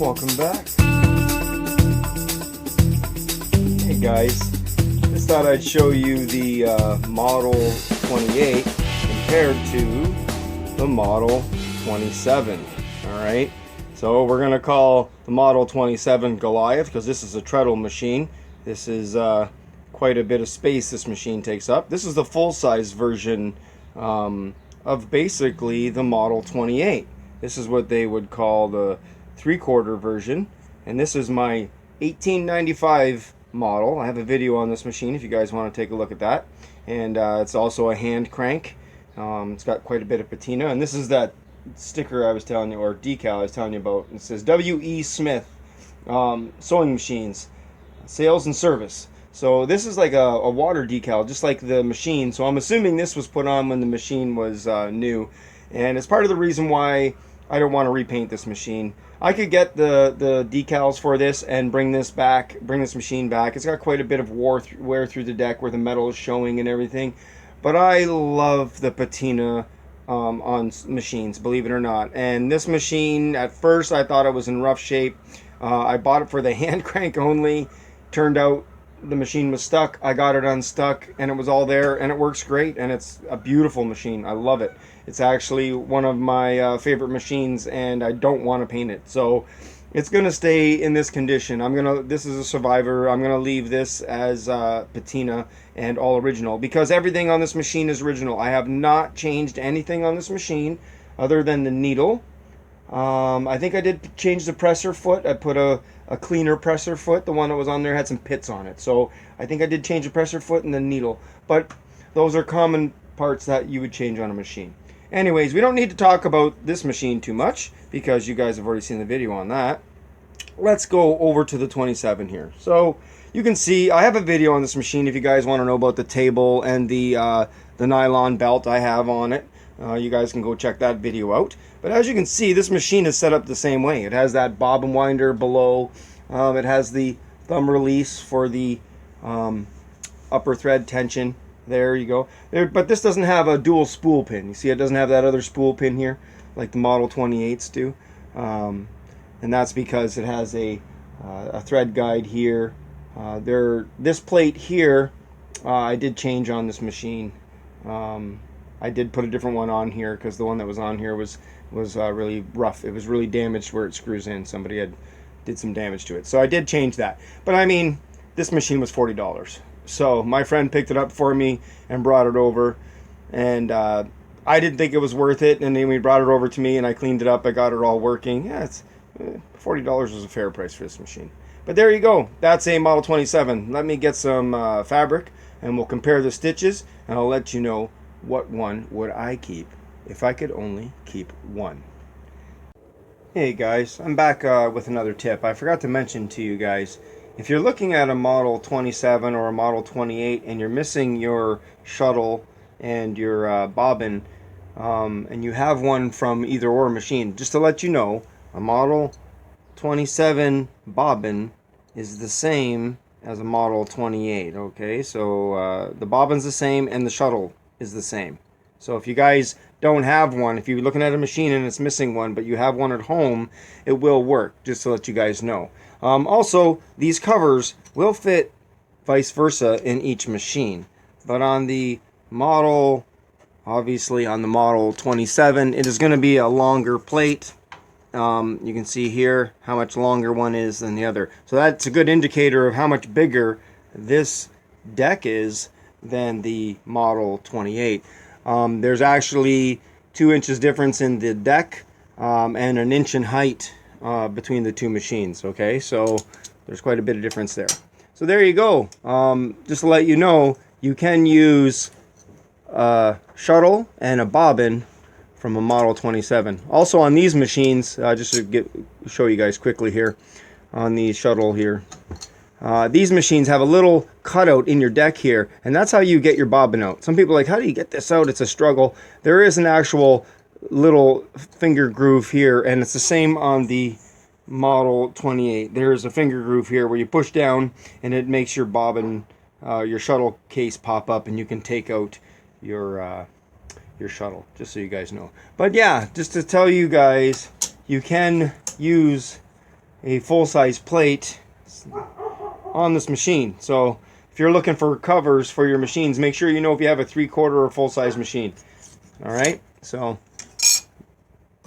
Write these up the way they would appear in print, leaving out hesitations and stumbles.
welcome back. Hey guys, just thought I'd show you the Model 28 compared to the Model 27. Alright, so we're going to call the Model 27 Goliath because this is a treadle machine. This is quite a bit of space this machine takes up. This is the full-size version of basically the Model 28. This is what they would call the 3/4 version, and this is my 1895 model. I have a video on this machine if you guys want to take a look at that. And it's also a hand crank. It's got quite a bit of patina, and this is that sticker I was telling you, or decal I was telling you about. It says W.E. Smith sewing machines, sales and service. So this is like a water decal, just like the machine. So I'm assuming this was put on when the machine was new, and it's part of the reason why I don't want to repaint this machine. I could get the decals for this and bring this machine back. It's got quite a bit of wear through the deck where the metal is showing and everything. But I love the patina on machines, believe it or not. And this machine, at first I thought it was in rough shape. I bought it for the hand crank only. Turned out the machine was stuck. I got it unstuck and it was all there, and it works great, and it's a beautiful machine. I love it. It's actually one of my favorite machines, and I don't want to paint it. So it's going to stay in this condition. This is a survivor. I'm going to leave this as patina and all original because everything on this machine is original. I have not changed anything on this machine other than the needle. I think I did change the presser foot. I put a cleaner presser foot. The one that was on there had some pits on it. So I think I did change the presser foot and the needle. But those are common parts that you would change on a machine. Anyways, we don't need to talk about this machine too much because you guys have already seen the video on that. Let's go over to the 27 here. So you can see I have a video on this machine if you guys want to know about the table and the nylon belt I have on it. You guys can go check that video out. But as you can see, this machine is set up the same way. It has that bobbin winder below. It has the thumb release for the upper thread tension. There you go. But this doesn't have a dual spool pin. You see, it doesn't have that other spool pin here like the Model 28s do. And that's because it has a thread guide here. This plate here, I did change on this machine. I did put a different one on here because the one that was on here was really rough. It was really damaged where it screws in. Somebody did some damage to it. So I did change that. But I mean, this machine was $40. So my friend picked it up for me and brought it over. And I didn't think it was worth it. And then we brought it over to me and I cleaned it up. I got it all working. Yeah, it's $40 was a fair price for this machine. But there you go. That's a Model 27. Let me get some fabric and we'll compare the stitches. And I'll let you know what one would I keep if I could only keep one. Hey guys, I'm back with another tip. I forgot to mention to you guys, if you're looking at a Model 27 or a Model 28 and you're missing your shuttle and your bobbin, and you have one from either or machine, just to let you know, a Model 27 bobbin is the same as a Model 28. Okay, so the bobbin's the same and the shuttle is the same. So if you guys don't have one, if you're looking at a machine and it's missing one, but you have one at home, it will work, just to let you guys know. Also, these covers will fit vice versa in each machine. But on the model, obviously on the Model 27, it is going to be a longer plate. You can see here how much longer one is than the other. So that's a good indicator of how much bigger this deck is than the Model 28. There's actually 2 inches difference in the deck and an inch in height between the two machines. Okay, so there's quite a bit of difference there. So there you go. Just to let you know, you can use a shuttle and a bobbin from a Model 27. Also on these machines, just to show you guys quickly here, on the shuttle here, these machines have a little cutout in your deck here, and that's how you get your bobbin out. Some people are like, how do you get this out? It's a struggle. There is an actual little finger groove here, and it's the same on the Model 28. There's a finger groove here where you push down, and it makes your bobbin, your shuttle case pop up, and you can take out your shuttle, just so you guys know. But yeah, just to tell you guys, you can use a full-size plate on this machine. So if you're looking for covers for your machines, make sure you know if you have a 3/4 or full-size machine. All right, so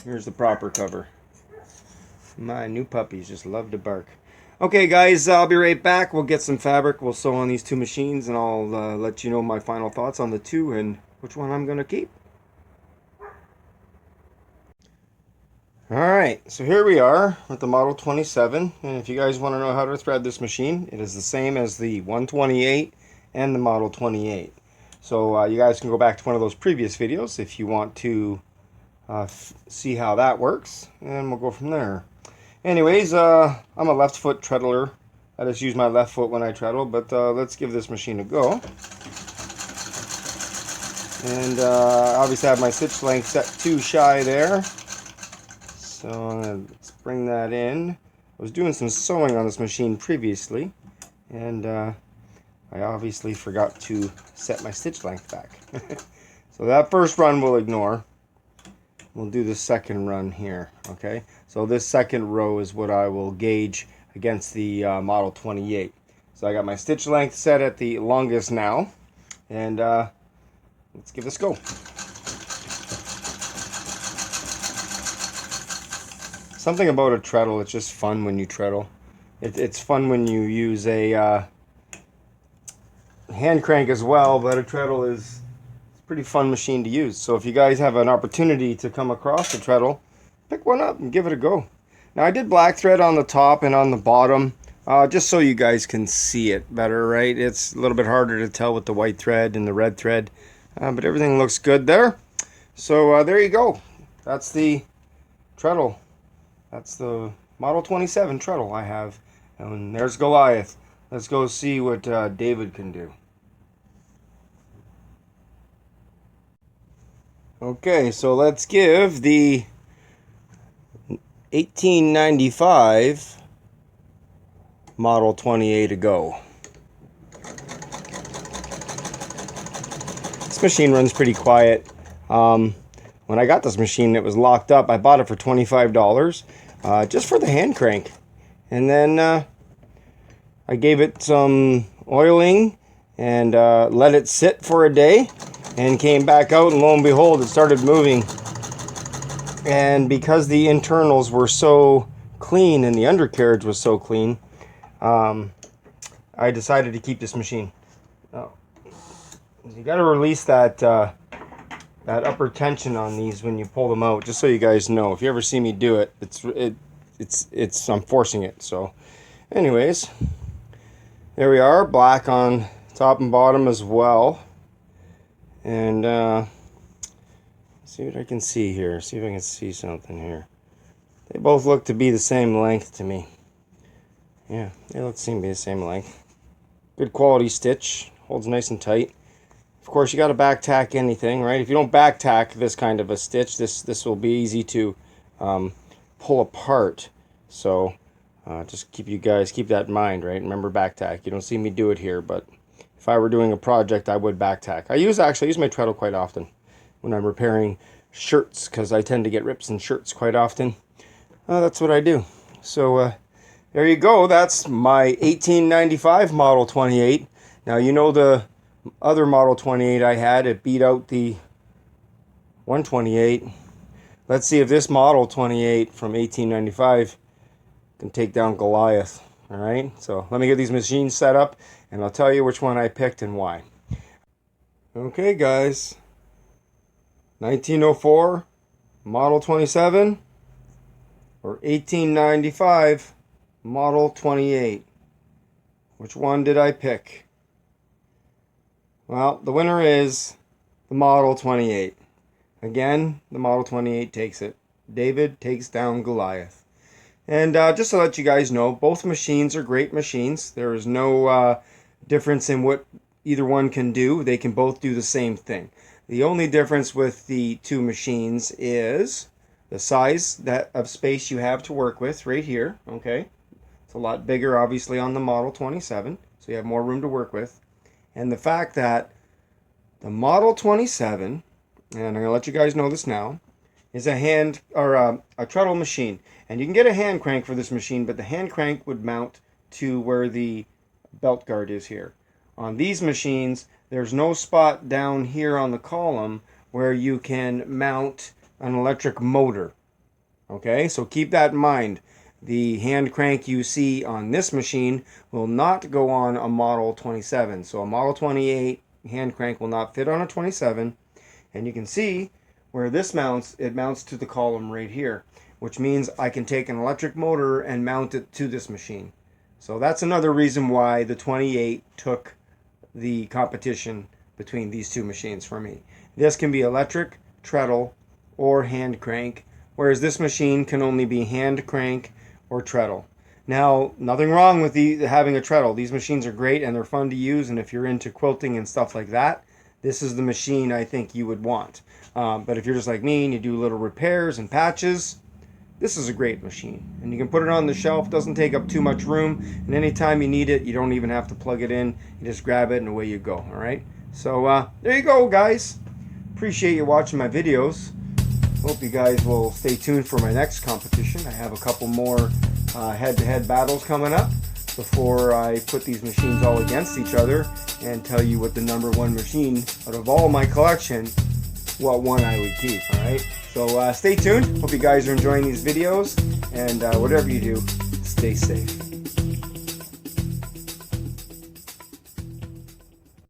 here's the proper cover. My new puppies just love to bark. Okay, guys, I'll be right back. We'll get some fabric. We'll sew on these two machines, and I'll let you know my final thoughts on the two and which one I'm going to keep. Alright, so here we are with the Model 27, and if you guys want to know how to thread this machine, it is the same as the 128 and the Model 28. So you guys can go back to one of those previous videos if you want to see how that works, and we'll go from there. Anyways, I'm a left foot treadler. I just use my left foot when I treadle, but let's give this machine a go. And obviously I have my stitch length set too shy there. So I'm going to bring that in. I was doing some sewing on this machine previously, and I obviously forgot to set my stitch length back. So that first run we'll ignore. We'll do the second run here, okay? So this second row is what I will gauge against the Model 28. So I got my stitch length set at the longest now, and let's give this a go. Something about a treadle, it's just fun when you treadle. It's fun when you use a hand crank as well, but a treadle is a pretty fun machine to use. So if you guys have an opportunity to come across a treadle, pick one up and give it a go. Now I did black thread on the top and on the bottom, just so you guys can see it better, right? It's a little bit harder to tell with the white thread and the red thread, but everything looks good there. So there you go. That's the treadle. That's the Model 27 treadle I have. And there's Goliath. Let's go see what David can do. Okay, so let's give the 1895 Model 28 a go. This machine runs pretty quiet. When I got this machine, it was locked up. I bought it for $25 just for the hand crank. And then I gave it some oiling and let it sit for a day and came back out, and lo and behold, it started moving. And because the internals were so clean and the undercarriage was so clean, I decided to keep this machine. Oh. You got to release that that upper tension on these when you pull them out, just so you guys know. If you ever see me do it, it's I'm forcing it. So anyways, there we are, black on top and bottom as well. And see what I can see here, see if I can see something here. They both look to be the same length to me. Yeah, they look seem to be the same length. Good quality stitch, holds nice and tight. Of course, you got to back tack anything, right? If you don't back tack this kind of a stitch, this will be easy to pull apart. So just keep that in mind, right? Remember back tack. You don't see me do it here, but if I were doing a project, I would back tack. I use my treadle quite often when I'm repairing shirts, because I tend to get rips in shirts quite often. That's what I do. So there you go. That's my 1895 Model 28. Now you know the other Model 28 I had, it beat out the 128. Let's see if this Model 28 from 1895 can take down Goliath. Alright, so let me get these machines set up and I'll tell you which one I picked and why. Okay guys, 1904 Model 27 or 1895 Model 28. Which one did I pick? Well, the winner is the Model 28. Again, the Model 28 takes it. David takes down Goliath. And just to let you guys know, both machines are great machines. There is no difference in what either one can do. They can both do the same thing. The only difference with the two machines is the size of space you have to work with right here. Okay, it's a lot bigger, obviously, on the Model 27, so you have more room to work with. And the fact that the Model 27, and I'm going to let you guys know this now, is a hand or a treadle machine. And you can get a hand crank for this machine, but the hand crank would mount to where the belt guard is here. On these machines, there's no spot down here on the column where you can mount an electric motor. Okay, so keep that in mind. The hand crank you see on this machine will not go on a Model 27. So a Model 28 hand crank will not fit on a 27. And you can see where this mounts, it mounts to the column right here, which means I can take an electric motor and mount it to this machine. So that's another reason why the 28 took the competition between these two machines for me. This can be electric, treadle, or hand crank, whereas this machine can only be hand crank or treadle. Now, nothing wrong with having a treadle. These machines are great and they're fun to use, and if you're into quilting and stuff like that, this is the machine I think you would want. But if you're just like me and you do little repairs and patches, this is a great machine. And you can put it on the shelf, doesn't take up too much room, and anytime you need it, you don't even have to plug it in. You just grab it and away you go, all right? So there you go, guys. Appreciate you watching my videos. Hope you guys will stay tuned for my next competition. I have a couple more head-to-head battles coming up before I put these machines all against each other and tell you what the #1 machine out of all my collection, what one I would keep, alright? So stay tuned. Hope you guys are enjoying these videos, and whatever you do, stay safe.